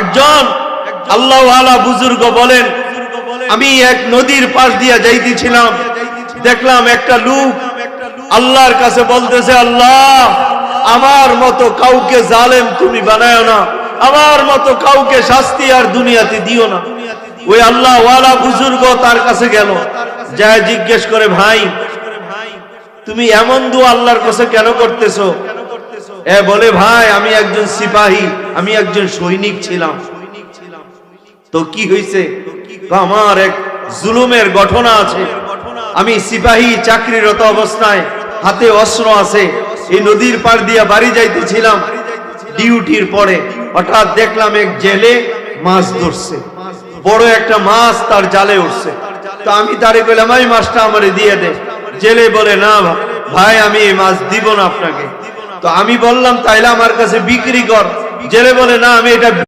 একজন আল্লাহওয়ালা বুজুর্গ বলেন, আমি এক নদীর পাশ দিয়ে যাইতেছিলাম, দেখলাম একটা লোক আল্লাহর কাছে বলতেছে, আল্লাহ আমার মতো কাউকে জালেম তুমি বানায় না, আমার মতো কাউকে শাস্তি আর দুনিয়াতে দিও না। ওই আল্লাহওয়ালা বুজুর্গ তার কাছে গেল, যায় জিজ্ঞেস করে, ভাই তুমি এমন দোয়া আল্লাহর কাছে কেন করতেছো? এ বলে, ভাই আমি একজন সিপাহী, আমি একজন সৈনিক ছিলাম। তো কি হয়েছে? আমার এক জুলুমের ঘটনা আছে। আমি সিপাহী চাকরিরত অবস্থায়, হাতে অস্ত্র আছে, এই নদীর পার দিয়ে বাড়ি যাইতেছিলাম ডিউটির পরে, হঠাৎ দেখলাম এক জেলে মাছ ধরছে, বড় একটা মাছ তার জালে উঠছে। তো আমি তারে কইলাম, এই মাছটা আমারে দিয়ে দে। জেলে বলে, না ভাই আমি এই মাছ দিব না আপনাকে। তো আমি বললাম, তাইলে আমার কাছে বিক্রি কর। জেলে বলে, না আমি এটা